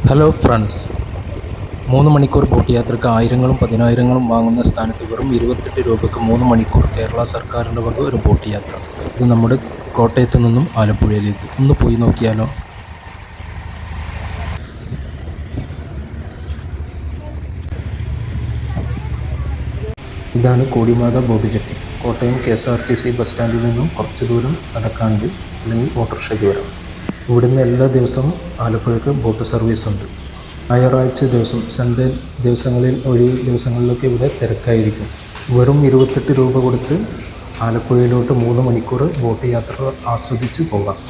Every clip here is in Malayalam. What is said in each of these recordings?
ഹലോ ഫ്രണ്ട്സ്, 3 മണിക്കൂർ ബോട്ട് യാത്രയ്ക്ക് ആയിരങ്ങളും പതിനായിരങ്ങളും വാങ്ങുന്ന സ്ഥാനത്ത് വെറും 28 രൂപയ്ക്ക് 3 മണിക്കൂർ കേരള സർക്കാരിൻ്റെ വക ഒരു ബോട്ട് യാത്ര. ഇത് നമ്മുടെ കോട്ടയത്തു നിന്നും ആലപ്പുഴയിലേക്ക്. ഒന്ന് പോയി നോക്കിയാലോ? ഇതാണ് Kodimatha boat jetty. Kottayam KSRTC bus സ്റ്റാൻഡിൽ നിന്നും കുറച്ച് ദൂരം നടക്കാണ്ട്, അല്ലെങ്കിൽ ഓട്ടോറിക്ഷയ്ക്ക് വരാം. ഇവിടുന്ന് എല്ലാ ദിവസവും ആലപ്പുഴയ്ക്ക് ബോട്ട് സർവീസ് ഉണ്ട്. ഞായറാഴ്ച ദിവസം, സൺഡേ ദിവസങ്ങളിൽ, ഒഴിവ് ദിവസങ്ങളിലൊക്കെ ഇവിടെ തിരക്കായിരിക്കും. വെറും 28 രൂപ കൊടുത്ത് ആലപ്പുഴയിലോട്ട് 3 മണിക്കൂർ ബോട്ട് യാത്ര ആസ്വദിച്ച് പോകാം.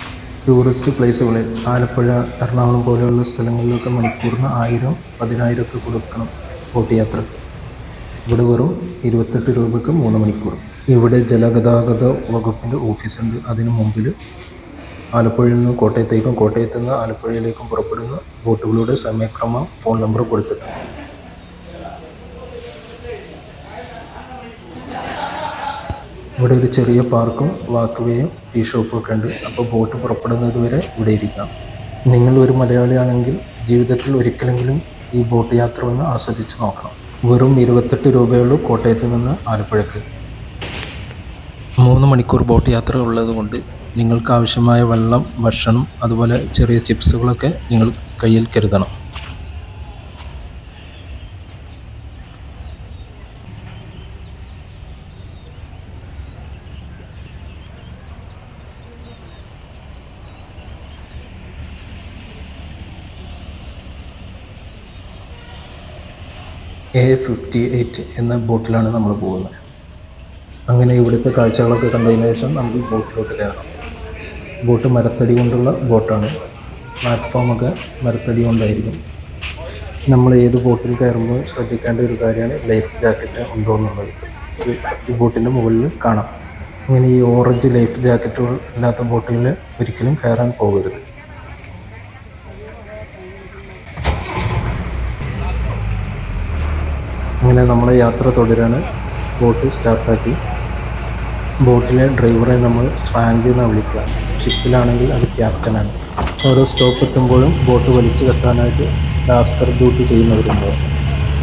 ടൂറിസ്റ്റ് പ്ലേസുകളിൽ ആലപ്പുഴ, എറണാകുളം പോലെയുള്ള സ്ഥലങ്ങളിലൊക്കെ മണിക്കൂറിന് 1000, 10,000 ഒക്കെ കൊടുക്കണം ബോട്ട് യാത്രക്ക്. ഇവിടെ വെറും 28 രൂപയ്ക്ക് 3 മണിക്കൂർ. ഇവിടെ ജലഗതാഗത വകുപ്പിൻ്റെ ഓഫീസുണ്ട്. അതിന് മുമ്പിൽ ആലപ്പുഴയിൽ നിന്ന് കോട്ടയത്തേക്കും കോട്ടയത്ത് നിന്ന് ആലപ്പുഴയിലേക്കും പുറപ്പെടുന്ന ബോട്ടുകളുടെ സമയക്രമം, ഫോൺ നമ്പർ കൊടുത്തിട്ടുണ്ട്. ഇവിടെ ഒരു ചെറിയ പാർക്കും വാക്ക് വേയും ടീ ഷോപ്പും ഒക്കെ ഉണ്ട്. അപ്പോൾ ബോട്ട് പുറപ്പെടുന്നത് വരെ ഇവിടെ ഇരിക്കാം. നിങ്ങൾ ഒരു മലയാളിയാണെങ്കിൽ ജീവിതത്തിൽ ഒരിക്കലെങ്കിലും ഈ ബോട്ട് യാത്ര ഒന്ന് ആസ്വദിച്ച് നോക്കണം. വെറും 28 രൂപയുള്ളൂ കോട്ടയത്ത് നിന്ന് ആലപ്പുഴയ്ക്ക്. 3 മണിക്കൂർ ബോട്ട് യാത്ര ഉള്ളത് കൊണ്ട് നിങ്ങൾക്ക് ആവശ്യമായ വെള്ളം, ഭക്ഷണം, അതുപോലെ ചെറിയ ചിപ്സുകളൊക്കെ നിങ്ങൾ കയ്യിൽ കരുതണം. A58 എന്ന ബോട്ടിലാണ് നമ്മൾ പോകുന്നത്. അങ്ങനെ ഇവിടുത്തെ കാഴ്ചകളൊക്കെ കണ്ടതിന് ശേഷം നമുക്ക് ബോട്ടിലോട്ട് കയറാം. ബോട്ട് മരത്തടി കൊണ്ടുള്ള ബോട്ടാണ്. പ്ലാറ്റ്ഫോമൊക്കെ മരത്തടി കൊണ്ടായിരിക്കും. നമ്മൾ ഏത് ബോട്ടിൽ കയറുമ്പോൾ ശ്രദ്ധിക്കേണ്ട ഒരു കാര്യമാണ് ലൈഫ് ജാക്കറ്റ് ഉണ്ടോ എന്നുള്ളത്. ഈ ബോട്ടിൻ്റെ മുകളിൽ കാണാം. അങ്ങനെ ഈ ഓറഞ്ച് ലൈഫ് ജാക്കറ്റുകൾ ഇല്ലാത്ത ബോട്ടുകളിൽ ഒരിക്കലും കയറാൻ പോകരുത്. അങ്ങനെ നമ്മളെ യാത്ര തുടരാണ്. ബോട്ട് സ്റ്റാർട്ടാക്കി. ബോട്ടിലെ ഡ്രൈവറെ നമ്മൾ സ്വാങ്ക് എന്നാണ് വിളിക്കുക. ഷിപ്പിലാണെങ്കിൽ അത് ക്യാപ്റ്റനാണ്. ഓരോ സ്റ്റോപ്പ് എത്തുമ്പോഴും ബോട്ട് വലിച്ചു കെട്ടാനായിട്ട് ലാസ്കർ ഡ്യൂട്ടി ചെയ്യുന്നവരുണ്ട്.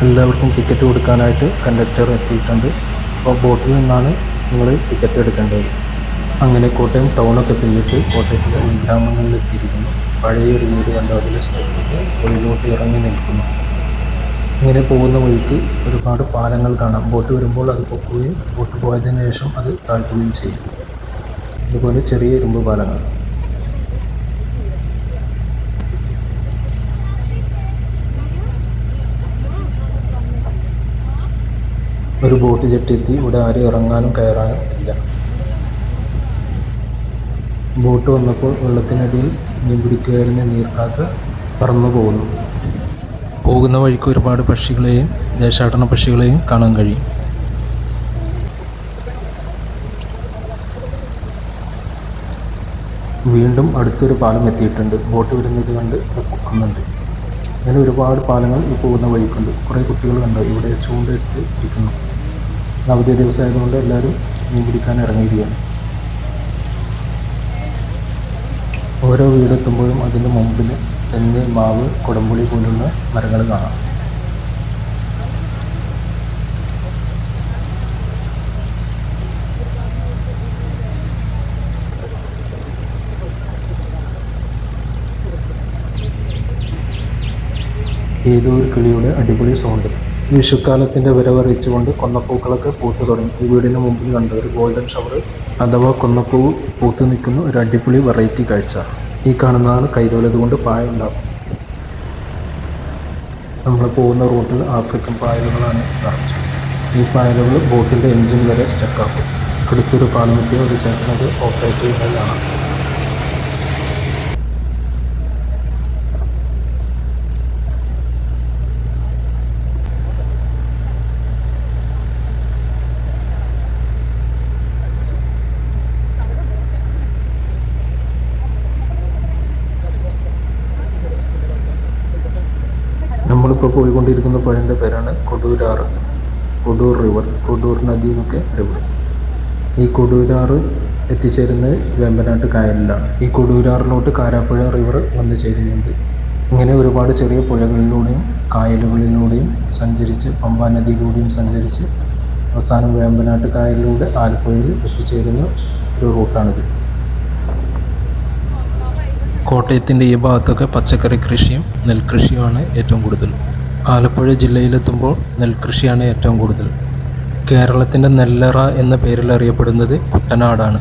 എല്ലാവർക്കും ടിക്കറ്റ് കൊടുക്കാനായിട്ട് കണ്ടക്ടർ എത്തിയിട്ടുണ്ട്. അപ്പോൾ ബോട്ടിൽ നിന്നാണ് നിങ്ങൾ ടിക്കറ്റ് എടുക്കേണ്ടത്. അങ്ങനെ കോട്ടയം ടൗണൊക്കെ പിന്നിട്ട് കോട്ടയത്തിലെ ഉൾഗ്രാമങ്ങളിൽ എത്തിയിരിക്കുന്നു. പഴയൊരു വീട് കണ്ട് അതിൽ സ്റ്റോപ്പിട്ട് ഉള്ളിലോട്ട് ഇറങ്ങി നിൽക്കുന്നു. ഇങ്ങനെ പോകുന്ന വഴിക്ക് ഒരുപാട് പാലങ്ങൾ കാണാം. ബോട്ട് വരുമ്പോൾ അത് പൊക്കുകയും ബോട്ട് പോയതിനു ശേഷം അത് താഴ്ത്തുകയും ചെയ്യും. അതുപോലെ ചെറിയ ഇരുമ്പ് പാലങ്ങൾ. ഒരു ബോട്ട് ജെട്ടി ഇവിടെ ആരും ഇറങ്ങാനും കയറാനും ഇല്ല. ബോട്ട് വന്നപ്പോൾ വെള്ളത്തിനടിയിൽ മീൻ പിടിക്കുകയായിരുന്ന നീർക്കാക്ക പറന്നു പോകുന്നു. പോകുന്ന വഴിക്ക് ഒരുപാട് പക്ഷികളെയും ദേശാടന പക്ഷികളെയും കാണാൻ കഴിയും. വീണ്ടും അടുത്തൊരു പാലം എത്തിയിട്ടുണ്ട്. ബോട്ട് വരുന്നത് കണ്ട് അത് പൊക്കുന്നുണ്ട്. അങ്ങനെ ഒരുപാട് പാലങ്ങൾ ഈ പോകുന്ന വഴിക്കുണ്ട്. കുറേ കുട്ടികൾ കണ്ടോ ഇവിടെ ചൂണ്ടയിട്ട് ഇരിക്കുന്നു. അവധി ദിവസമായതുകൊണ്ട് എല്ലാവരും മീൻ പിടിക്കാൻ ഇറങ്ങിയിരിക്കുകയാണ്. ഓരോ വീടെത്തുമ്പോഴും അതിൻ്റെ മുമ്പിൽ തെങ്ങ്, മാവ്, കുടംപുളി പോലുള്ള മരങ്ങൾ കാണാം. ഏതോ ഒരു കിളിയുടെ അടിപൊളി സൗണ്ട്. വിഷുക്കാലത്തിൻ്റെ വരവറിയിച്ചുകൊണ്ട് കൊന്നപ്പൂക്കളൊക്കെ പൂത്തു തുടങ്ങി. ഈ വീടിന് മുമ്പിൽ കണ്ട ഒരു ഗോൾഡൻ ഷവർ അഥവാ കൊന്നപ്പൂവ് പൂത്തു നിൽക്കുന്ന ഒരു അടിപൊളി വെറൈറ്റി കാഴ്ച. ഈ കാണുന്നതാണ് കൈതോലത് കൊണ്ട് പായ ഉണ്ടാകും. നമ്മൾ പോകുന്ന റൂട്ടിൽ ആഫ്രിക്കൻ പായലുകളാണ് നിറച്ചത്. ഈ പായലുകൾ ബോട്ടിൻ്റെ എൻജിൻ വരെ സ്റ്റക്കാക്കും. അടുത്തൊരു പാലമെത്തിയ ഒരു ചേട്ടനത് ഓപ്പറേറ്റ് ചെയ്യുന്നതാണ്. നമ്മളിപ്പോൾ പോയിക്കൊണ്ടിരിക്കുന്ന പുഴൻ്റെ പേരാണ് കൊടൂരാറ്. കൊടൂർ റിവർ, കൊടൂർ നദി എന്നൊക്കെ അറിയപ്പെടും. ഈ കൊടൂരാറ് എത്തിച്ചേരുന്നത് വേമ്പനാട്ട് കായലിലാണ്. ഈ കൊടൂരാറിലോട്ട് കാരാപ്പുഴ റിവർ വന്നു ചേരുന്നുണ്ട്. ഇങ്ങനെ ഒരുപാട് ചെറിയ പുഴകളിലൂടെയും കായലുകളിലൂടെയും സഞ്ചരിച്ച് പമ്പാ നദിയിലൂടെയും സഞ്ചരിച്ച് അവസാനം വേമ്പനാട്ട് കായലിലൂടെ ആലപ്പുഴയിൽ എത്തിച്ചേരുന്ന ഒരു റൂട്ടാണിത്. കോട്ടയത്തിൻ്റെ ഈ ഭാഗത്തൊക്കെ പച്ചക്കറി കൃഷിയും നെൽകൃഷിയുമാണ് ഏറ്റവും കൂടുതൽ. ആലപ്പുഴ ജില്ലയിലെത്തുമ്പോൾ നെൽകൃഷിയാണ് ഏറ്റവും കൂടുതൽ. കേരളത്തിൻ്റെ നെല്ലറ എന്ന പേരിൽ അറിയപ്പെടുന്നത് കുട്ടനാടാണ്.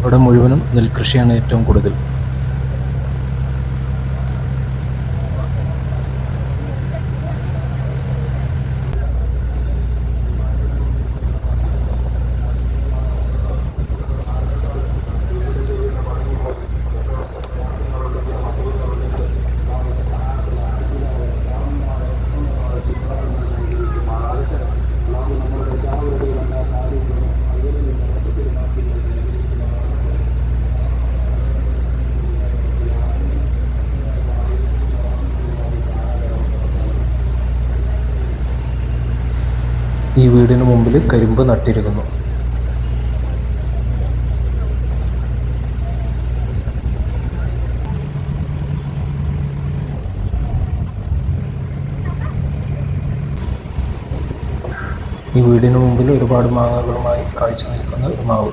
അവിടെ മുഴുവനും നെൽകൃഷിയാണ് ഏറ്റവും കൂടുതൽ. ഈ വീടിന് മുമ്പിൽ കരിമ്പ് നട്ടിരിക്കുന്നു. ഈ വീടിന് മുമ്പിൽ ഒരുപാട് മാങ്ങകളുമായി കാഴ്ച നിൽക്കുന്ന ഒരു മാവ്.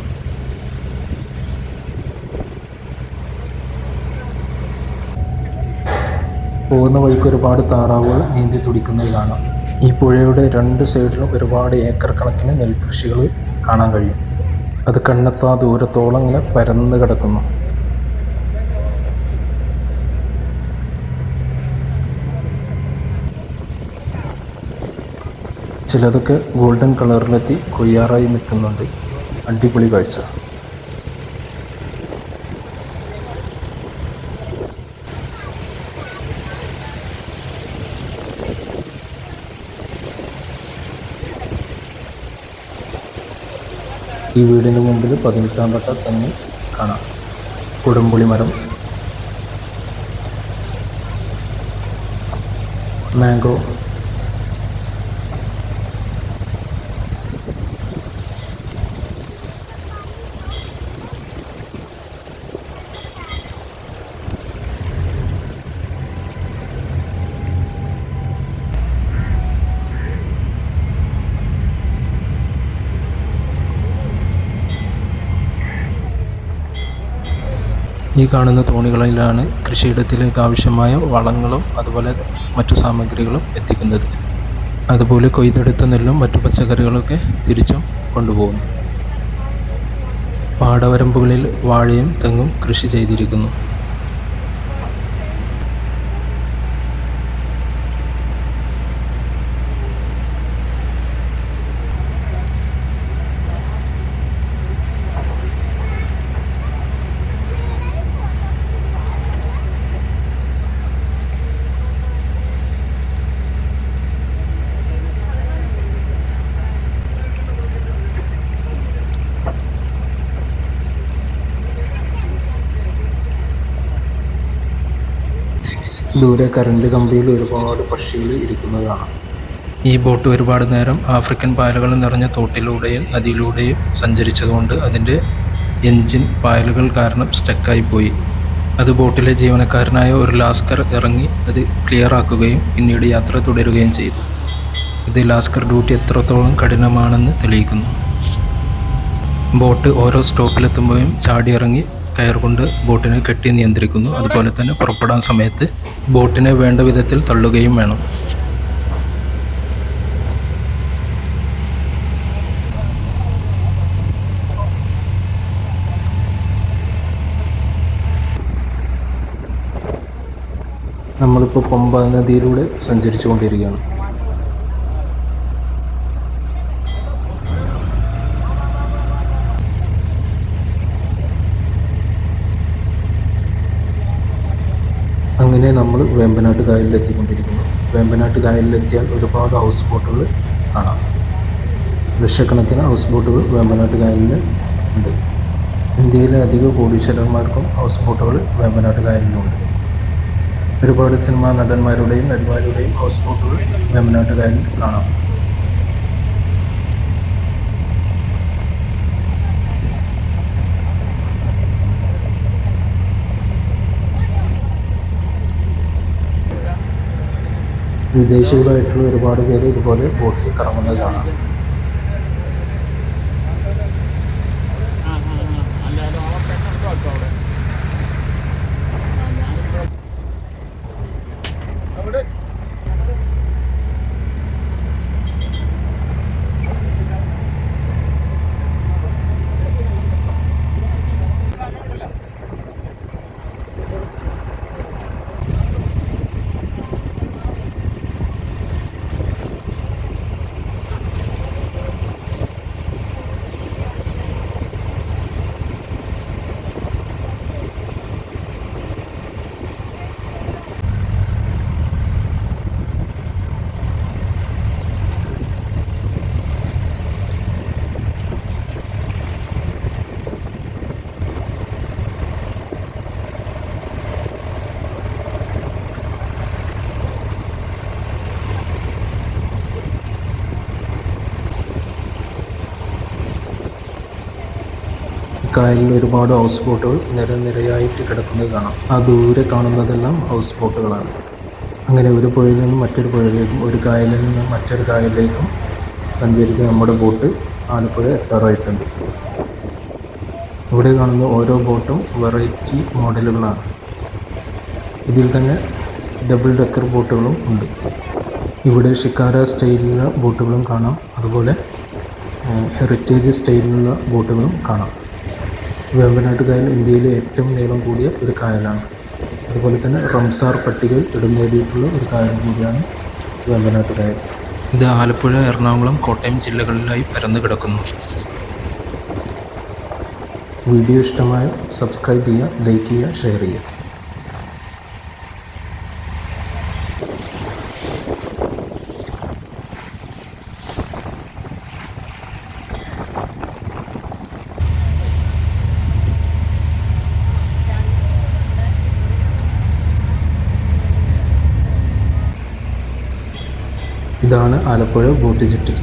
പോകുന്ന വഴിക്ക് ഒരുപാട് താറാവുകൾ നീന്തി തുടിക്കുന്നത് കാണാം. ഈ പുഴയുടെ രണ്ട് സൈഡിലും ഒരുപാട് ഏക്കർ കണക്കിന് നെൽകൃഷികൾ കാണാൻ കഴിയും. അത് കണ്ണെത്താ ദൂരത്തോളം ഇങ്ങനെ പരന്ന് കിടക്കുന്നു. ചിലതൊക്കെ ഗോൾഡൻ കളറിലെത്തി കൊയ്യാറായി നിൽക്കുന്നുണ്ട്. അടിപൊളി കാഴ്ച. ഈ വീടിന് മുമ്പിൽ 18-ാം വട്ട തെങ്ങ് കാണാം. കുടംപുളി മരം, മാംഗോ, ഈ കാണുന്ന തോണികളിലാണ് കൃഷിയിടത്തിലേക്ക് ആവശ്യമായ വളങ്ങളും അതുപോലെ മറ്റു സാമഗ്രികളും എത്തിക്കുന്നത്. അതുപോലെ കൊയ്തെടുത്ത നെല്ലും മറ്റു പച്ചക്കറികളൊക്കെ തിരിച്ചും കൊണ്ടുപോകുന്നു. പാടവരമ്പുകളിൽ വാഴയും തെങ്ങും കൃഷി ചെയ്തിരിക്കുന്നു. ദൂരെ കറണ്ട് കമ്പിയിൽ ഒരുപാട് പക്ഷികൾ ഇരിക്കുന്നത് കാണാം. ഈ ബോട്ട് ഒരുപാട് നേരം ആഫ്രിക്കൻ പായലുകൾ നിറഞ്ഞ തോട്ടിലൂടെയും നദിയിലൂടെയും സഞ്ചരിച്ചതുകൊണ്ട് അതിൻ്റെ എൻജിൻ പായലുകൾ കാരണം സ്റ്റക്കായിപ്പോയി. അത് ബോട്ടിലെ ജീവനക്കാരനായ ഒരു ലാസ്കർ ഇറങ്ങി അത് ക്ലിയർ ആക്കുകയും പിന്നീട് യാത്ര തുടരുകയും ചെയ്തു. ഇത് ലാസ്കർ ഡ്യൂട്ടി എത്രത്തോളം കഠിനമാണെന്ന് തെളിയിക്കുന്നു. ബോട്ട് ഓരോ സ്റ്റോപ്പിലെത്തുമ്പോഴും ചാടിയിറങ്ങി കയർ കൊണ്ട് ബോട്ടിനെ കെട്ടി നിയന്ത്രിക്കുന്നു. അതുപോലെ തന്നെ പുറപ്പെടാൻ സമയത്ത് ബോട്ടിനെ വേണ്ട വിധത്തിൽ തള്ളുകയും വേണം. നമ്മളിപ്പോൾ പമ്പ നദിയിലൂടെ സഞ്ചരിച്ചു കൊണ്ടിരിക്കുകയാണ്. അങ്ങനെ നമ്മൾ വേമ്പനാട്ട് കായലിലെത്തിക്കൊണ്ടിരിക്കുന്നു. വേമ്പനാട്ട് കായലിലെത്തിയാൽ ഒരുപാട് ഹൗസ് ബോട്ടുകൾ കാണാം. ലക്ഷക്കണക്കിന് ഹൗസ് ബോട്ടുകൾ വേമ്പനാട്ട് കായലിൽ ഉണ്ട്. ഇന്ത്യയിലെ അധിക കോടീശ്വരന്മാർക്കും ഹൗസ് ബോട്ടുകൾ വേമ്പനാട്ട് കായലിലുണ്ട്. ഒരുപാട് സിനിമാ നടന്മാരുടെയും നടിമാരുടെയും ഹൗസ് ബോട്ടുകൾ വേമ്പനാട്ട് കായലിൽ കാണാം. വിദേശികളായിട്ടുള്ള ഒരുപാട് പേര് ഇതുപോലെ ബോട്ടിൽ കറങ്ങുന്നത് കാണാം. കായലിൽ ഒരുപാട് ഹൗസ് ബോട്ടുകൾ നിരനിരയായിട്ട് കിടക്കുന്നത് കാണാം. ആ ദൂരെ കാണുന്നതെല്ലാം ഹൗസ് ബോട്ടുകളാണ്. അങ്ങനെ ഒരു പുഴയിൽ നിന്നും മറ്റൊരു പുഴയിലേക്കും ഒരു കായലിൽ നിന്നും മറ്റൊരു കായലിലേക്കും സഞ്ചരിച്ച് നമ്മുടെ ബോട്ട് ആലപ്പുഴ എത്താറായിട്ടുണ്ട്. ഇവിടെ കാണുന്ന ഓരോ ബോട്ടും വെറൈറ്റി മോഡലുകളാണ്. ഇതിൽ തന്നെ ഡബിൾ ഡെക്കർ ബോട്ടുകളും ഉണ്ട്. ഇവിടെ ഷിക്കാര സ്റ്റൈലിലുള്ള ബോട്ടുകളും കാണാം. അതുപോലെ ഹെറിറ്റേജ് സ്റ്റൈലിലുള്ള ബോട്ടുകളും കാണാം. വേമ്പനാട്ട് കായൽ ഇന്ത്യയിലെ ഏറ്റവും നീളം കൂടിയ ഒരു കായലാണ്. അതുപോലെ തന്നെ റംസാർ പട്ടികയിൽ ഇടം നേടിയിട്ടുള്ള ഒരു കായൽ കൂടിയാണ് വേമ്പനാട്ട് കായൽ. ഇത് ആലപ്പുഴ, എറണാകുളം, കോട്ടയം ജില്ലകളിലായി പരന്നു കിടക്കുന്നു. വീഡിയോ ഇഷ്ടമായ സബ്സ്ക്രൈബ് ചെയ്യുക, ലൈക്ക് ചെയ്യുക, ഷെയർ ചെയ്യുക. ഇതാണ് ആലപ്പുഴ ബോട്ട് ജെട്ടി.